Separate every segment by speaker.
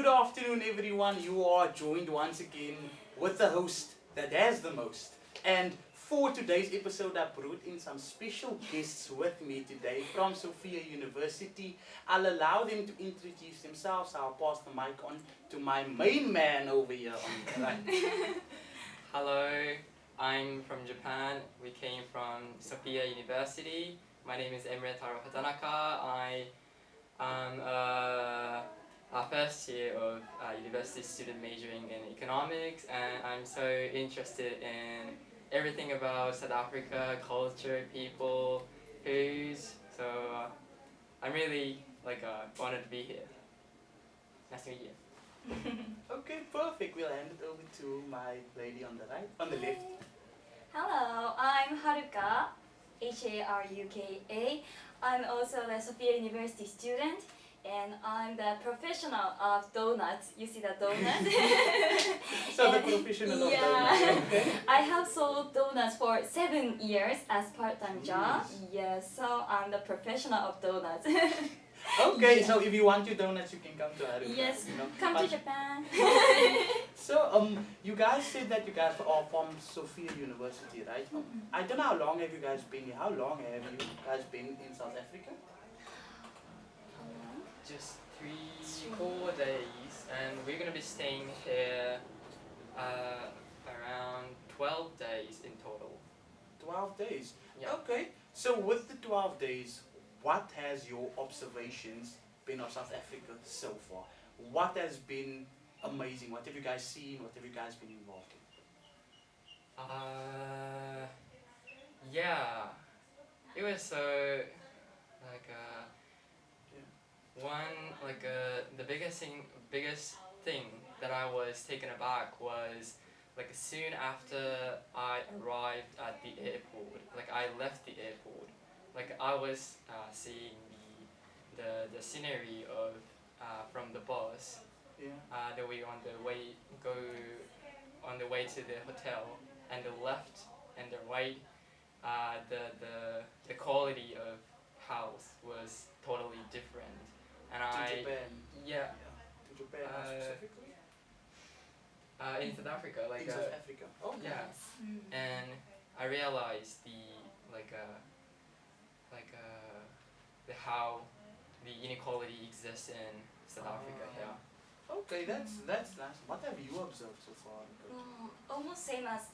Speaker 1: Good afternoon, everyone. You are joined once again with the host that has the most. And for today's episode, I brought in some special guests with me today from Sophia University. I'll allow them to introduce themselves. I'll pass the mic on to my main man over here on the right.
Speaker 2: Hello, I'm from Japan. We came from Sophia University. My name is Emre Taro Hatanaka. I am a first year of university student majoring in economics, and I'm so interested in everything about South Africa, culture, people, foods. So I'm really honored to be here. Nice to meet you.
Speaker 1: Okay, perfect. We'll hand it over to my lady on the right, on the left.
Speaker 3: Hello, I'm Haruka, Haruka. I'm also the Sophia University student, and I'm the professional of donuts. You see the donut?
Speaker 1: So the professional of donuts. Okay.
Speaker 3: I have sold donuts for 7 years as part-time job. Yes, so I'm the professional of donuts.
Speaker 1: Okay, so if you want your donuts, you can come to Haruka.
Speaker 3: Yes,
Speaker 1: you know.
Speaker 3: come to Japan.
Speaker 1: So, you guys said that you guys are from Sophia University, right? I don't know how long have you guys been here. How long have you guys been in South Africa?
Speaker 2: Just 4 days, and we're gonna be staying here around 12 days in total.
Speaker 1: 12 days.
Speaker 2: Yeah.
Speaker 1: Okay. So with the 12 days, what has your observations been of South Africa so far? What has been amazing? What have you guys seen? What have you guys been involved in?
Speaker 2: Yeah, it was so the biggest thing that I was taken aback was soon after I arrived at the airport, I left the airport, I was seeing the scenery of from the bus.
Speaker 1: Yeah.
Speaker 2: That we on the way to the hotel, and the left and the right, the quality of house was totally different, and
Speaker 1: To Japan.
Speaker 2: yeah,
Speaker 1: To Japan specifically?
Speaker 2: in South Africa,
Speaker 1: In South Africa. Oh,
Speaker 2: yeah, and I realized the how the inequality exists in South Africa. Yeah.
Speaker 1: Okay, that's nice. What have you observed so far?
Speaker 3: Almost same as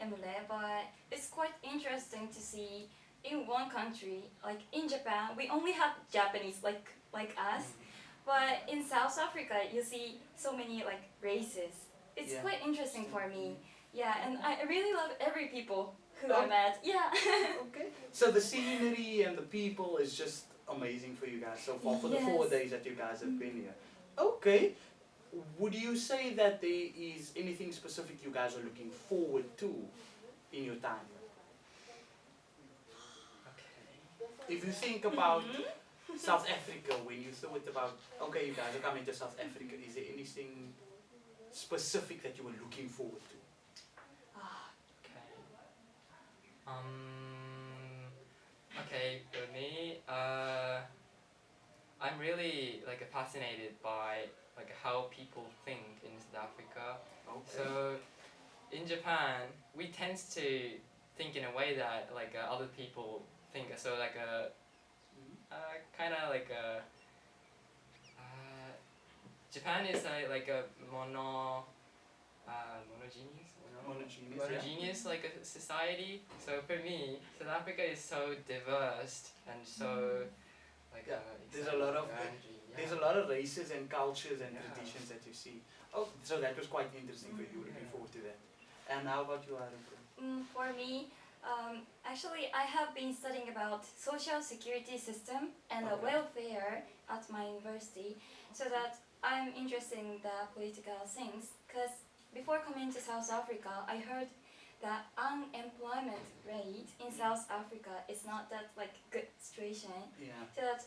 Speaker 3: Emre, but it's quite interesting to see in one country, like in Japan, we only have Japanese like us, but in South Africa you see so many races. It's
Speaker 1: Yeah.
Speaker 3: quite interesting for me. Yeah, and I really love every people who
Speaker 1: Oh.
Speaker 3: I met. Yeah.
Speaker 1: Okay. So the scenery and the people is just amazing for you guys so far for the 4
Speaker 3: Yes.
Speaker 1: days that you guys have been here. Okay. Would you say that there is anything specific you guys are looking forward to in your time?
Speaker 2: Okay.
Speaker 1: If you think about South Africa, when you thought about, okay, you guys are coming to South Africa, is there anything specific that you were looking forward to?
Speaker 2: Okay. Okay, for me, I'm really fascinated by how people think in South Africa.
Speaker 1: Okay.
Speaker 2: So in Japan, we tend to think in a way that other people think. So kind of Japan is a monogeneous a society. So for me, South Africa is so diverse and so
Speaker 1: Yeah, there's a
Speaker 2: exciting
Speaker 1: lot of
Speaker 2: energy.
Speaker 1: There's a lot of races and cultures and traditions that you see. Oh, so that was quite interesting for you. Looking forward to that. And how about you, Haruka?
Speaker 3: For me, actually, I have been studying about social security system and the
Speaker 1: Okay.
Speaker 3: welfare at my university, so that I'm interested in the political things. Because before coming to South Africa, I heard that unemployment rate in South Africa is not that good situation.
Speaker 1: Yeah.
Speaker 3: So that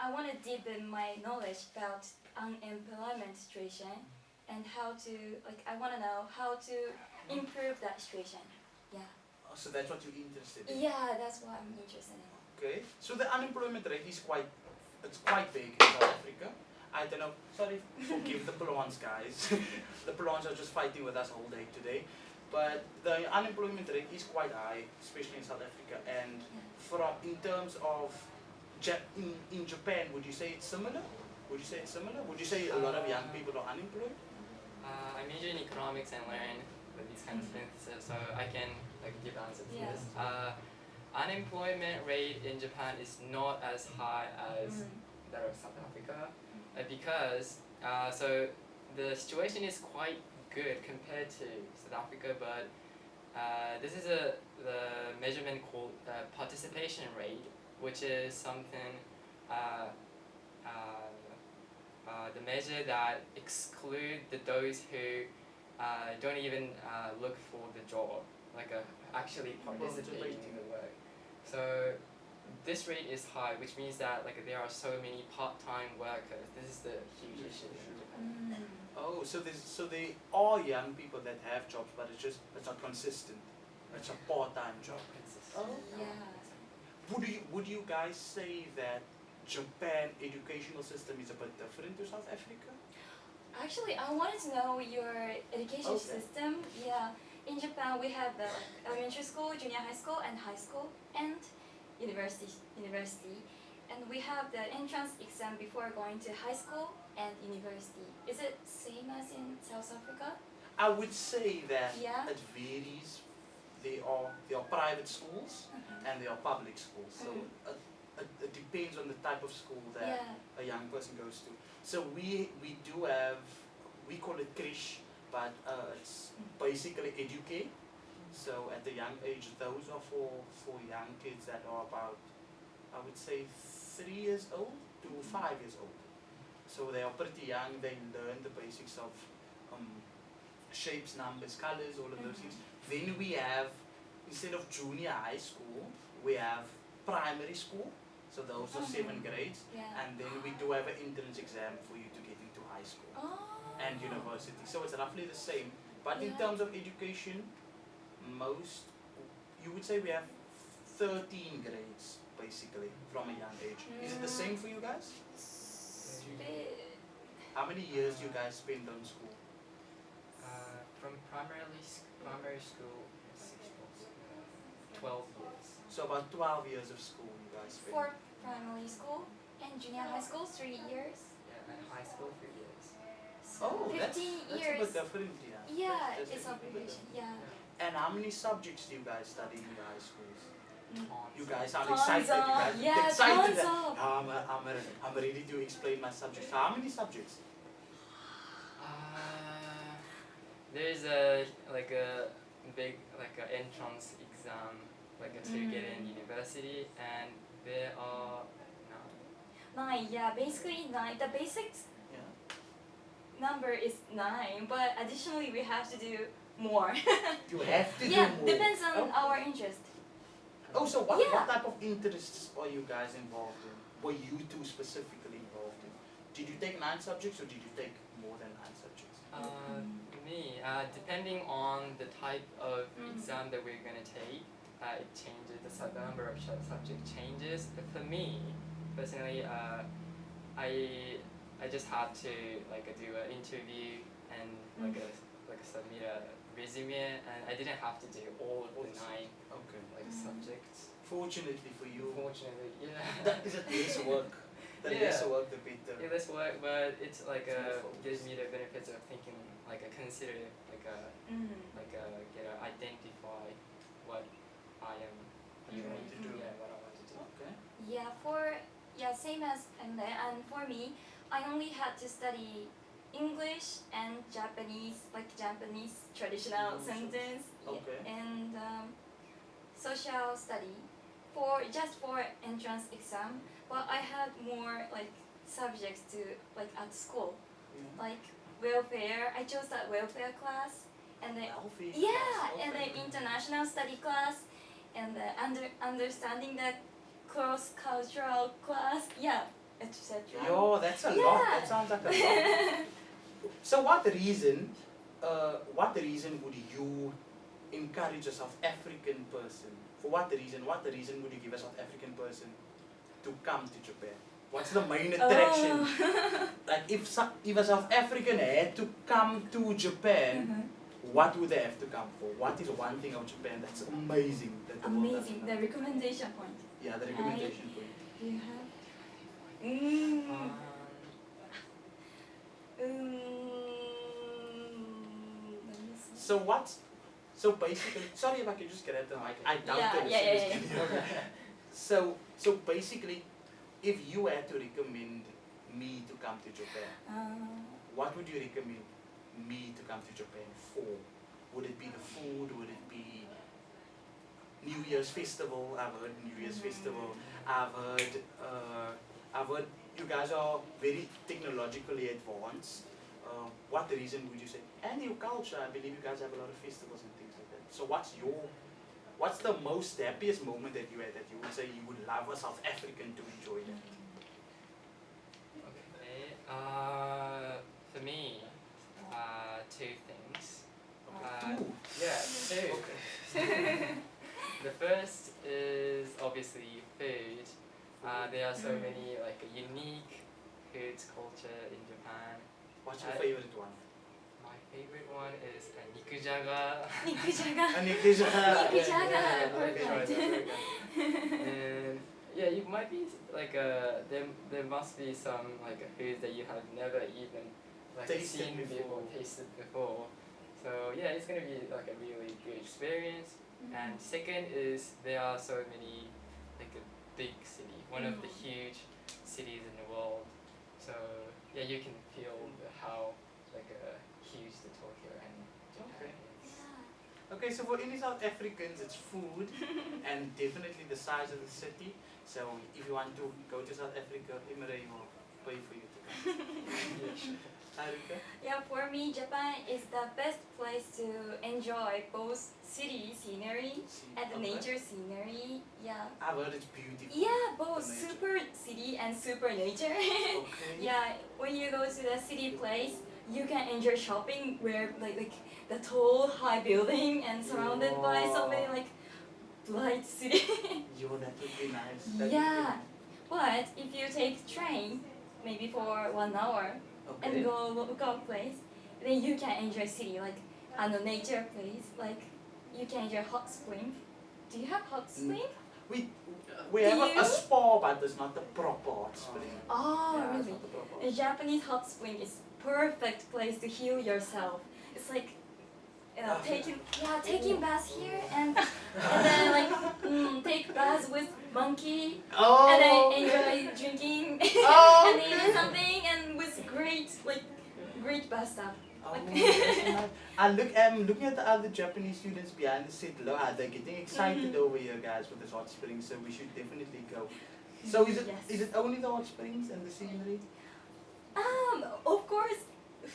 Speaker 3: I want to deepen my knowledge about unemployment situation and how to I want to know how to improve that situation. Yeah.
Speaker 1: Oh, so that's what you're interested in.
Speaker 3: Yeah, that's what I'm interested in.
Speaker 1: Okay. So the unemployment rate is quite big in South Africa. I don't know. Sorry, forgive the prawns, guys. The prawns are just fighting with us all day today. But the unemployment rate is quite high, especially in South Africa. And from in terms of in Japan, would you say it's similar? Would you say it's similar? Would you say a lot of young people are unemployed?
Speaker 2: I major in economics and learn with these kinds of things, so I can like give answer to
Speaker 3: Yeah.
Speaker 2: this. Unemployment rate in Japan is not as high as that of South Africa, because so the situation is quite good compared to South Africa, but this is the measurement called participation rate, which is something the measure that exclude those who don't even look for the job, like actually participating in the work. So this rate is high, which means that like there are so many part-time workers. This is the huge issue in Japan.
Speaker 1: Oh, so they are young people that have jobs, but it's not consistent. It's a part-time job. Oh.
Speaker 3: Yeah.
Speaker 1: Would you guys say that Japan educational system is a bit different to South Africa?
Speaker 3: Actually, I wanted to know your education system. Yeah, in Japan we have the elementary school, junior high school, and high school, and university. And we have the entrance exam before going to high school and university. Is it same as in South Africa?
Speaker 1: I would say that
Speaker 3: Yeah.
Speaker 1: it varies. They are private schools and they are public schools. So it depends on the type of school that a young person goes to. So we do have, we call it creche, but it's basically educate. So at the young age, those are for young kids that are about, I would say, 3 years old to 5 years old. So they are pretty young. They learn the basics of shapes, numbers, colors, all of those things. Then we have, instead of junior high school, we have primary school. So those are 7 grades. And then we do have an entrance exam for you to get into high school and university. So it's roughly the same. But in terms of education, you would say we have 13 grades basically from a young age. Is it the same for you guys? How many years do you guys spend on school?
Speaker 2: From primary school, 12 years.
Speaker 1: So about 12 years of school you guys spend.
Speaker 3: For primary school and junior high school, 3 years.
Speaker 2: Yeah, and high school 3 years.
Speaker 1: Oh,
Speaker 3: 15
Speaker 1: that's
Speaker 3: years.
Speaker 1: a bit different, yeah.
Speaker 3: Yeah,
Speaker 1: That's
Speaker 3: it's
Speaker 1: definitely
Speaker 3: obligation. Yeah.
Speaker 1: And how many subjects do you guys study in your high schools? You guys sound
Speaker 3: Tons
Speaker 1: excited. You
Speaker 3: of,
Speaker 1: guys
Speaker 3: yeah,
Speaker 1: excited.
Speaker 3: tons of.
Speaker 1: I'm ready to explain my subjects. How many subjects?
Speaker 2: There's a big entrance exam to get in university, and there are
Speaker 3: 9, yeah, basically 9. The basics
Speaker 1: Yeah.
Speaker 3: number is 9, but additionally we have to do more.
Speaker 1: You have to
Speaker 3: Yeah,
Speaker 1: do more.
Speaker 3: depends on our interest.
Speaker 1: Oh, so what
Speaker 3: Yeah.
Speaker 1: type of interests are you guys involved in? Were you two specifically involved in? Did you take 9 subjects or did you take more than 9 subjects?
Speaker 2: me. Depending on the type of exam that we're gonna take, it changes. The number of subject changes. But for me, personally, I just had to do an interview and submit a resume, and I didn't have to do all of the 9 subjects.
Speaker 1: Fortunately for you.
Speaker 2: Fortunately, yeah.
Speaker 1: That is at least work. The less work, the better.
Speaker 2: Yeah, less work, but it's gives me the benefits of thinking, consider, identify what I am doing
Speaker 1: to do.
Speaker 2: Yeah, what I want to do.
Speaker 1: Okay.
Speaker 3: Yeah, same as Emre, and for me, I only had to study English and Japanese, Japanese traditional sentence,
Speaker 1: Okay.
Speaker 3: and social study just for entrance exam. But I had more subjects to at school, like welfare. I chose that welfare class, and then and then international study class, and the understanding the cross-cultural class. Yeah, etc.
Speaker 1: Yo, that's a lot. That sounds like a lot. So what reason would you encourage a South African person? For what reason? What reason would you give a South African person to come to Japan? What's the main attraction?
Speaker 3: Oh.
Speaker 1: Like if a South African had to come to Japan, what would they have to come for? What is one thing of Japan that's amazing that the world doesn't
Speaker 3: Amazing. The
Speaker 1: have?
Speaker 3: recommendation point.
Speaker 1: Yeah, the recommendation point.
Speaker 3: Do you have?
Speaker 2: Um,
Speaker 3: Let me see.
Speaker 1: So basically, sorry if I could just get at the mic. I doubt
Speaker 3: Yeah,
Speaker 1: that the
Speaker 3: yeah, yeah,
Speaker 1: students can hear. So basically, if you had to recommend me to come to Japan, what would you recommend me to come to Japan for? Would it be the food? Would it be New Year's festival? I've heard New Year's festival. I've heard you guys are very technologically advanced. What reason would you say? And your culture, I believe you guys have a lot of festivals and things like that. So what's the most happiest moment that you had that you would say you would love a South African to enjoy that?
Speaker 2: okay. For me, two things.
Speaker 1: Two.
Speaker 2: Yeah, two.
Speaker 1: Okay.
Speaker 2: The first is obviously food. There are so many like unique food culture in Japan.
Speaker 1: What's your favorite one?
Speaker 2: My favorite one is nikujaga.
Speaker 3: Nikujaga.
Speaker 1: Nikujaga.
Speaker 3: Nikujaga.
Speaker 2: Yeah,
Speaker 3: Perfect.
Speaker 2: And yeah, you might be like there must be some like foods that you have never even like
Speaker 1: Tasted
Speaker 2: seen
Speaker 1: before.
Speaker 2: tasted before. So yeah, it's gonna be like a really good experience. And second is there are so many like a big city, one of the huge cities in the world. So yeah, you can feel how like huge the Tokyo and Japan is.
Speaker 1: Okay, so for any South Africans, it's food and definitely the size of the city. So if you want to go to South Africa, Emre will pay for you to come.
Speaker 2: Yeah, sure.
Speaker 1: Haruka?
Speaker 3: Yeah, for me, Japan is the best place to enjoy both city scenery and the
Speaker 1: Okay.
Speaker 3: nature scenery. Yeah.
Speaker 1: I've heard it's beautiful.
Speaker 3: Yeah, both
Speaker 1: The nature.
Speaker 3: super city and super nature.
Speaker 1: Okay.
Speaker 3: Yeah, when you go to the city place, you can enjoy shopping where like the tall high building and surrounded by so many like bright city.
Speaker 1: Yo, that would be nice. That would be
Speaker 3: Yeah.
Speaker 1: nice.
Speaker 3: But if you take train, maybe for 1 hour and
Speaker 1: Okay.
Speaker 3: go local place, then you can enjoy city like nature place like you can enjoy hot spring. Do you have hot spring?
Speaker 1: We have
Speaker 3: Do
Speaker 1: a
Speaker 3: you?
Speaker 1: spa, but it's not the proper hot spring.
Speaker 3: Oh,
Speaker 1: Yeah, it's
Speaker 3: really?
Speaker 1: not the proper
Speaker 3: A Japanese hot spring is perfect place to heal yourself. It's like taking bath here and then like take bath with monkey
Speaker 1: Oh.
Speaker 3: and then enjoy drinking
Speaker 1: Oh,
Speaker 3: and eating something and with great bathtub.
Speaker 1: Oh, that's nice. I'm looking at the other Japanese students behind the seat. They're getting excited over here, guys, with this hot springs. So we should definitely go. So is
Speaker 3: Yes.
Speaker 1: it only the hot springs and the scenery?
Speaker 3: Of course,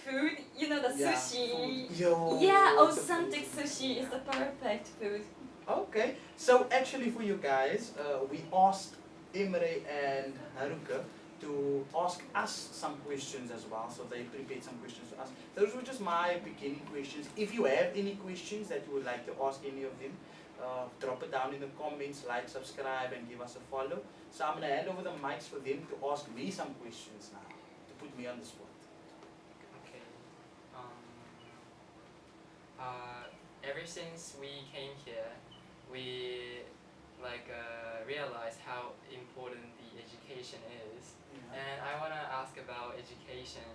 Speaker 3: food. You know the
Speaker 1: Yeah,
Speaker 3: sushi.
Speaker 1: food. Yo,
Speaker 3: Yeah,
Speaker 1: it's
Speaker 3: authentic
Speaker 1: amazing.
Speaker 3: sushi is the perfect food.
Speaker 1: Okay, so actually for you guys, we asked Imre and Haruka to ask us some questions as well. So they prepared some questions for us. Those were just my beginning questions. If you have any questions that you would like to ask any of them, drop it down in the comments, like, subscribe, and give us a follow. So I'm gonna hand over the mics for them to ask me some questions now, to put me on the spot.
Speaker 2: Okay. Ever since we came here, we realized how important the education is, and I want to ask about education.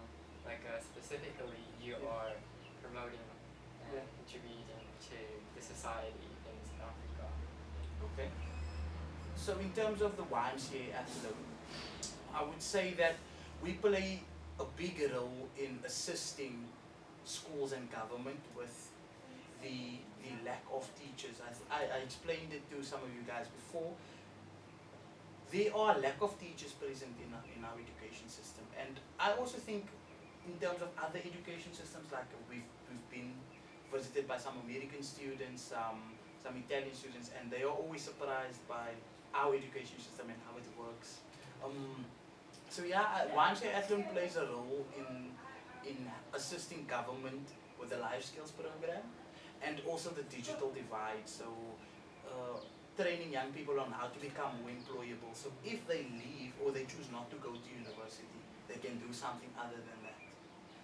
Speaker 2: Specifically, you are promoting and
Speaker 1: Yeah.
Speaker 2: contributing to the society in South Africa.
Speaker 1: Okay. So in terms of the YMCA Athlone, I would say that we play a big role in assisting schools and government with the lack of teachers. I explained it to some of you guys before. There are lack of teachers present in our education system, and I also think in terms of other education systems, like we've been visited by some American students, some Italian students, and they are always surprised by our education system and how it works. So yeah, YMCA Athlone plays a role in assisting government with the life skills program and also the digital divide. So training young people on how to become more employable. So if they leave or or they choose not to go to university, they can do something other than that.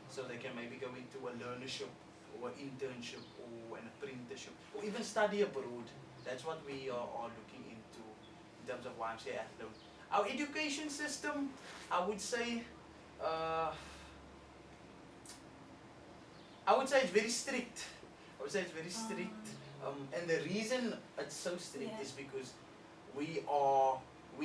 Speaker 1: So they can maybe go into a learnership or internship or an apprenticeship or even study abroad. That's what we are looking into in terms of YMCA Athlone. Our education system, I would say it's very strict. I would say it's very strict. And the reason it's so strict is because we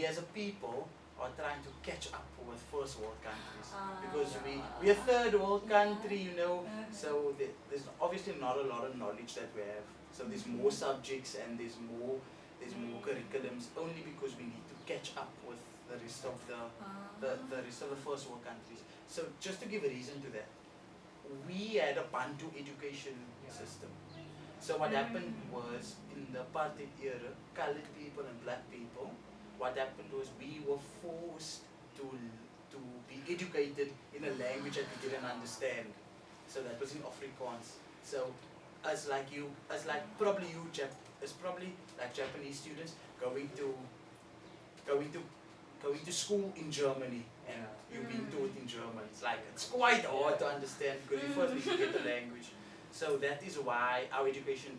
Speaker 1: as a people are trying to catch up with first world countries. Because we're a third world country, you know, so there's obviously not a lot of knowledge that we have. So there's more subjects and there's more curriculums only because we need to catch up with the rest of the rest of the first world countries. So just to give a reason to that, we had a Bantu education system. So what happened was, in the apartheid era, colored people and black people, what happened was we were forced to be educated in a language that we didn't understand. So that was in Afrikaans. So as probably like Japanese students going to school in Germany and you're being taught in German. It's quite hard to understand because you first need to get the language. So that is why our education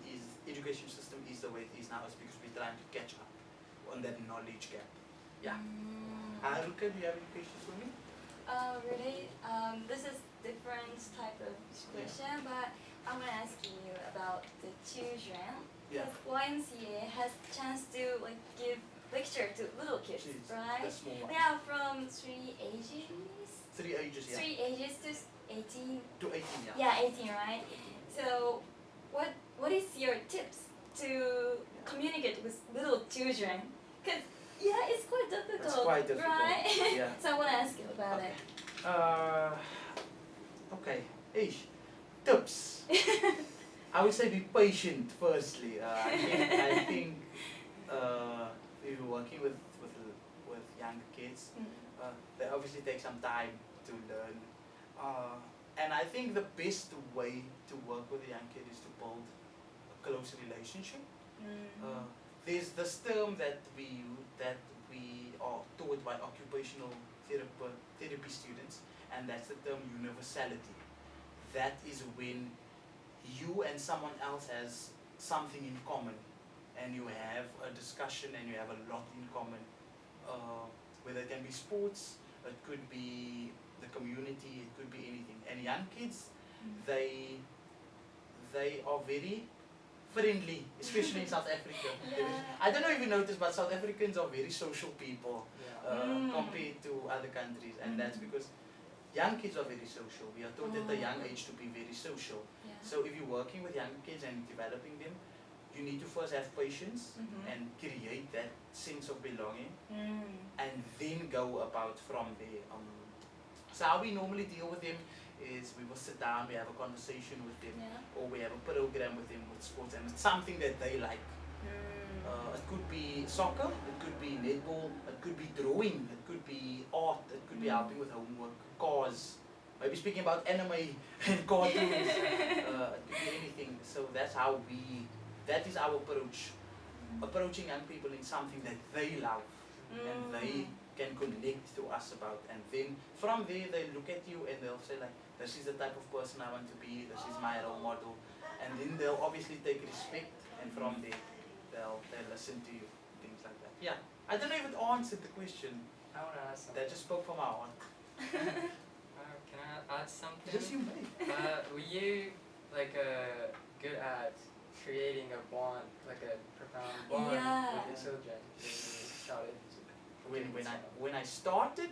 Speaker 1: system is the way it is now, is because we're trying to catch up on that knowledge gap. Yeah. Haruka, do you have any questions for me?
Speaker 3: Really, this is different type of question, but I want to ask you about the children.
Speaker 1: Yeah.
Speaker 3: Because YMCA has chance to give lecture to little kids, right?
Speaker 1: The small ones.
Speaker 3: Yeah, from 3 ages.
Speaker 1: 3 ages, yeah.
Speaker 3: 3 ages to 18.
Speaker 1: To 18, yeah.
Speaker 3: Yeah, 18, right? So, what is your tips to communicate with little children? Because it's quite difficult.
Speaker 1: It's quite difficult,
Speaker 3: right?
Speaker 1: yeah.
Speaker 3: So I want to ask you about it.
Speaker 1: Okay. Tips. I would say be patient. Firstly, I think if you're working with young kids, they obviously take some time to learn. And I think the best way to work with a young kid is to build a close relationship. There's this term that we are taught by occupational therapy students, and that's the term universality. That is when you and someone else has something in common, and you have a discussion and you have a lot in common. Whether it can be sports, it could be the community, it could be anything. And young kids, they are very friendly, especially in South Africa. I don't know if you noticed, but South Africans are very social people compared to other countries, and that's because young kids are very social. We are taught at a young age to be very social. So if you're working with young kids and developing them, you need to first have patience and create that sense of belonging, and then go about from there. So how we normally deal with them is we will sit down, we have a conversation with them, or we have a program with them with sports, and it's something that they like. It could be soccer, it could be netball, it could be drawing, it could be art, it could be helping with homework, cars, maybe speaking about anime and cartoons, it could be anything. So that is our approach, approaching young people in something that they love and they can connect to us about, and then from there they look at you and they'll say like, this is the type of person I want to be, this is my role model, and then they'll obviously take respect, and from there they'll listen to you, things like that. Yeah, I don't know if it answered the question.
Speaker 2: I want to ask something.
Speaker 1: That just spoke from our heart.
Speaker 2: Can I add something?
Speaker 1: Yes, you may.
Speaker 2: Were you good at creating a bond, like a profound bond with the children when you started?
Speaker 1: When I started,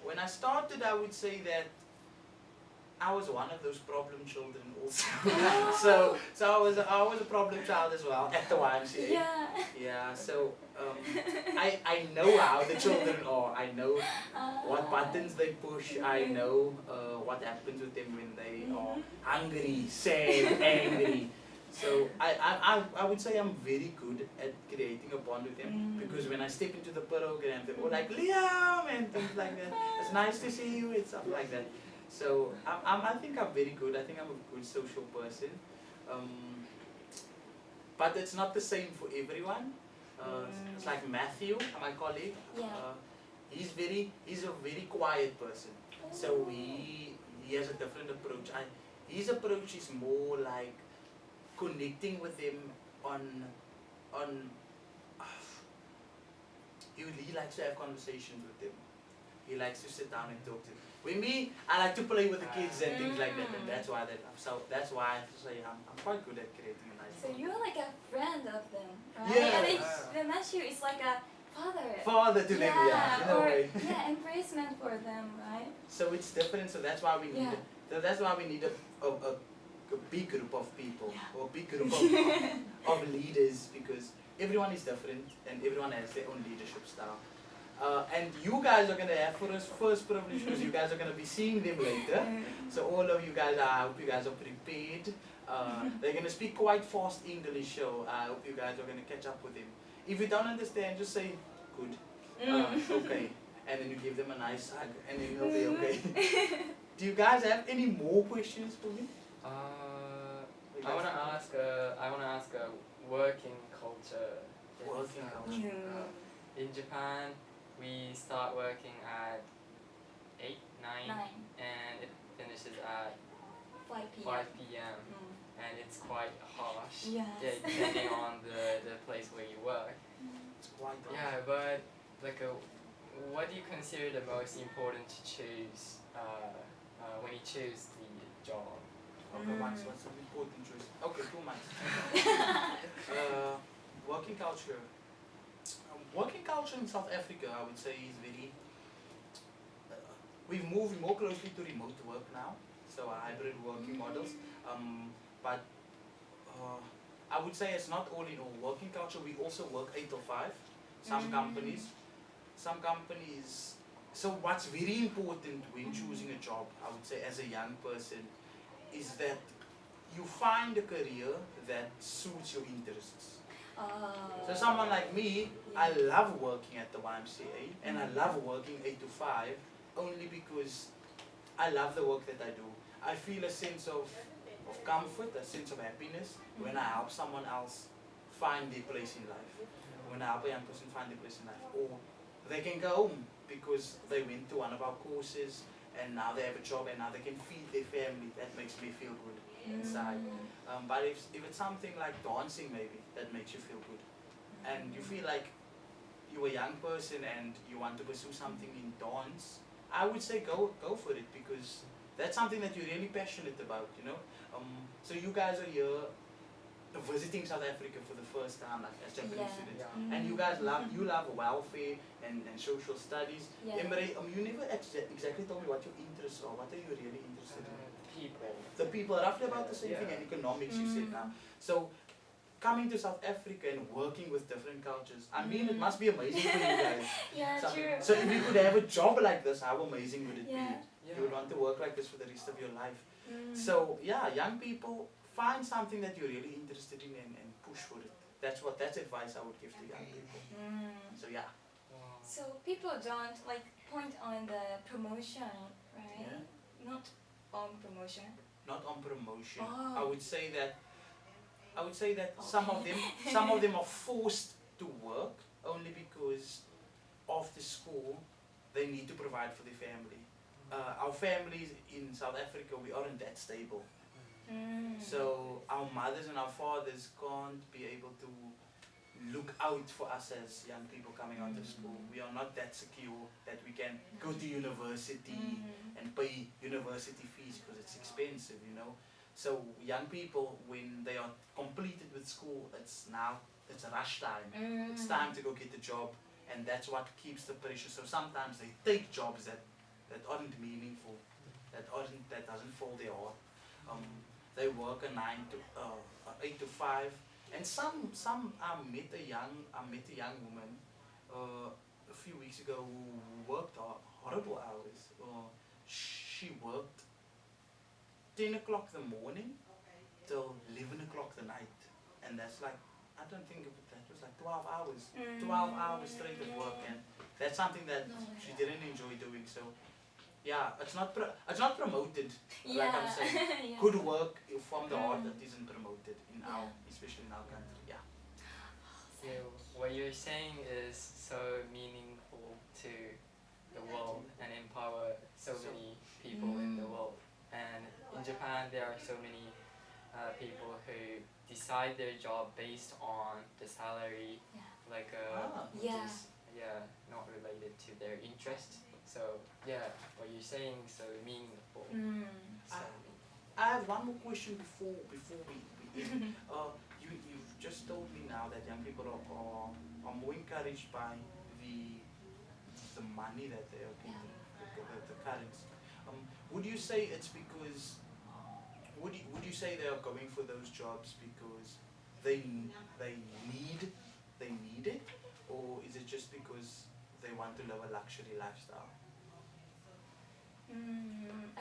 Speaker 1: when I started, I would say that I was one of those problem children also. so I was a problem child as well at the YMCA. Yeah. So I know how the children are. I know what buttons they push. I know what happens with them when they are hungry, sad, angry. So I would say I'm very good at creating a bond with them, because when I step into the program, they're all like, Liam, and things like that. It's nice to see you, and stuff like that. So I think I'm very good. I think I'm a good social person. But it's not the same for everyone. It's like Matthew, my colleague.
Speaker 3: Yeah.
Speaker 1: He's a very quiet person. So he has a different approach. His approach is more like connecting with them on he likes to have conversations with them. He likes to sit down and talk to them. With me, I like to play with the kids and things like that, and that's why that's why I say I'm quite good at creating a nice.
Speaker 3: So you're like a friend of them, right?
Speaker 1: Yeah.
Speaker 3: And then Matthew is like a father.
Speaker 1: Father to them, yeah, in a
Speaker 3: or
Speaker 1: way.
Speaker 3: yeah, embracement for them, right?
Speaker 1: So it's different. So that's why we need.
Speaker 3: Yeah.
Speaker 1: So that's why we need a big group of people,
Speaker 3: Yeah.
Speaker 1: or a big group of leaders, because everyone is different and everyone has their own leadership style. And you guys are going to have for us first privilege, because you guys are going to be seeing them later. So all of you guys, I hope you guys are prepared. They're going to speak quite fast English, so I hope you guys are going to catch up with them. If you don't understand, just say, good, okay. And then you give them a nice hug, and then they'll be okay. Do you guys have any more questions for me?
Speaker 2: I want to ask a working culture.
Speaker 1: Working culture.
Speaker 2: In Japan, we start working at 8, 9, and it finishes at
Speaker 3: 5 p.m.
Speaker 2: 5 p.m. And it's quite harsh.
Speaker 3: Yes.
Speaker 2: Yeah, depending on the place where you work.
Speaker 1: It's quite
Speaker 2: Yeah, but like what do you consider the most important to choose when you choose the job?
Speaker 1: Okay, what's an important choice? Okay, 2 months. Working culture. Working culture in South Africa, I would say, is very. We've moved more closely to remote work now, so hybrid working models. But I would say it's not all in all. Working culture, we also work 8 to 5. Some companies. So what's very important when choosing a job, I would say, as a young person, is that you find a career that suits your interests. So someone like me, I love working at the YMCA, and I love working 8 to 5 only because I love the work that I do. I feel a sense of comfort, a sense of happiness when I help someone else find their place in life. When I help a young person find their place in life. Or they can go home because they went to one of our courses and now they have a job and now they can feed their family. That makes me feel good inside. But if it's something like dancing maybe, that makes you feel good. And you feel like you're a young person and you want to pursue something in dance, I would say go for it, because that's something that you're really passionate about, you know. So you guys are here visiting South Africa for the first time, like as Japanese students, and you guys love welfare and social studies. Emre, you never exactly told me what your interests are. What are you really interested in? The people, roughly about the same thing, and economics you said now. So coming to South Africa and working with different cultures, I mean, it must be amazing for you guys.
Speaker 3: True.
Speaker 1: So if you could have a job like this, how amazing would it be?
Speaker 2: Yeah.
Speaker 1: You would want to work like this for the rest of your life. So yeah, young people, find something that you're really interested in and push for it. That's advice I would give to young people. So yeah.
Speaker 3: So people don't like point on the promotion, right?
Speaker 1: Yeah.
Speaker 3: Not on promotion.
Speaker 1: Not on promotion.
Speaker 3: Oh.
Speaker 1: I would say that some of them are forced to work only because after school they need to provide for their family. Our families in South Africa, we aren't that stable. So our mothers and our fathers can't be able to look out for us as young people coming out of school. We are not that secure that we can go to university and pay university fees because it's expensive, you know. So young people, when they are completed with school, it's rush time. It's time to go get a job, and that's what keeps the pressure. So sometimes they take jobs that aren't meaningful, that doesn't fall their heart. They work a 8 to 5, and some I met a young woman a few weeks ago who worked horrible hours. She worked 10 o'clock in the morning till 11 o'clock the night, and that's like, I don't think that was like 12 hours, 12 hours straight of work, and that's something that she didn't enjoy doing. So yeah, it's not promoted, like I'm saying. Good work from the heart that isn't promoted in especially in our country. Yeah.
Speaker 2: So what you're saying is so meaningful to the world and empower so many people in the world. And in Japan, there are so many people who decide their job based on the salary, like which
Speaker 3: Yeah.
Speaker 2: is not related to their interest. So yeah, what you're saying is so meaningful. So
Speaker 1: I have one more question before we end. You've just told me now that young people are more encouraged by the money that they are getting, the currency. Would you say it's because would you say they are going for those jobs because they need it, or is it just because they want to live a luxury lifestyle?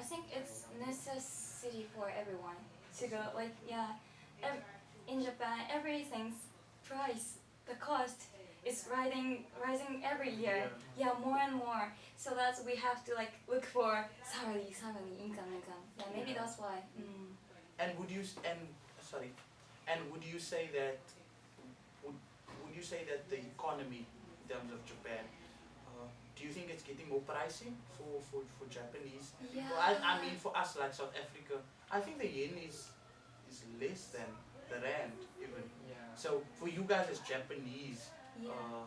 Speaker 3: I think it's necessity for everyone to go. Like in Japan, everything's price, the cost is rising every year. Yeah, more and more. So that's we have to like look for salary, income. Yeah, maybe that's why.
Speaker 1: And would you sorry, and would you say that would you say that the economy in terms of Japan, do you think it's getting more pricey for Japanese
Speaker 3: Yeah.
Speaker 1: people? I mean for us like South Africa, I think the yen is less than the rand even.
Speaker 2: yeah.
Speaker 1: So for you guys as Japanese
Speaker 3: Yeah.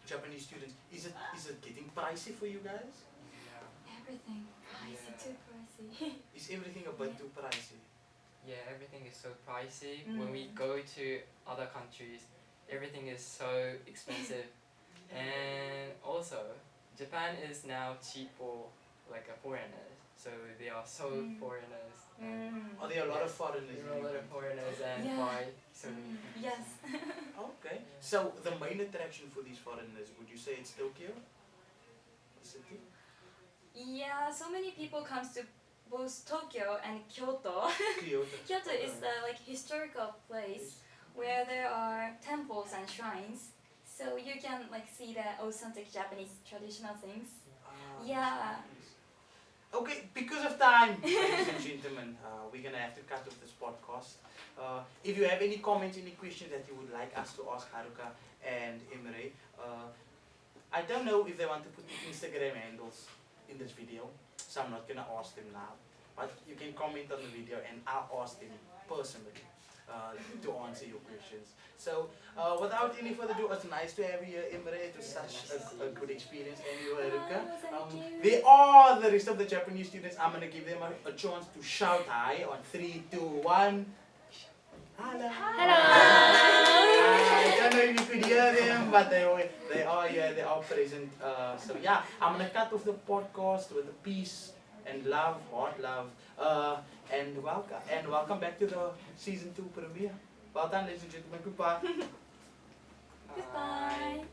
Speaker 1: Japanese students, is it getting pricey for you guys?
Speaker 3: Everything pricey,
Speaker 2: Yeah.
Speaker 3: too pricey.
Speaker 1: Is everything a bit too pricey?
Speaker 2: Yeah, everything is so pricey.
Speaker 3: Mm.
Speaker 2: When we go to other countries, everything is so expensive. And also, Japan is now cheap for like a foreigners. So there are so foreigners. And
Speaker 1: Are there a lot of foreigners?
Speaker 2: there are a lot of foreigners and
Speaker 3: Yeah.
Speaker 2: why so many people.
Speaker 3: Yes.
Speaker 1: Okay. So the main attraction for these foreigners, would you say it's Tokyo? The city?
Speaker 3: Yeah, so many people comes to both Tokyo and Kyoto.
Speaker 1: Kyoto.
Speaker 3: Kyoto is a like historical place where there are temples and shrines, so you can like see the authentic Japanese traditional things. Yeah.
Speaker 1: Okay, because of time, ladies and gentlemen, we're gonna have to cut off this podcast. If you have any comments, any questions that you would like us to ask Haruka and Emre, I don't know if they want to put the Instagram handles in this video, so I'm not gonna ask them now. But you can comment on the video and I'll ask them personally to answer your questions. So without any further ado, it's nice to have you here, Emre. It was such a good experience, and you, Haruka.
Speaker 3: Thank you.
Speaker 1: They are the rest of the Japanese students. I'm gonna give them a chance to shout hi on 3, 2, 1. Hello.
Speaker 3: Hello.
Speaker 1: I don't know if you could hear them, but they are here, they are present. So yeah, I'm gonna cut off the podcast with a peace and love, heart love, and welcome back to the season 2 premiere. Well done, ladies and gentlemen. Goodbye.
Speaker 3: Goodbye.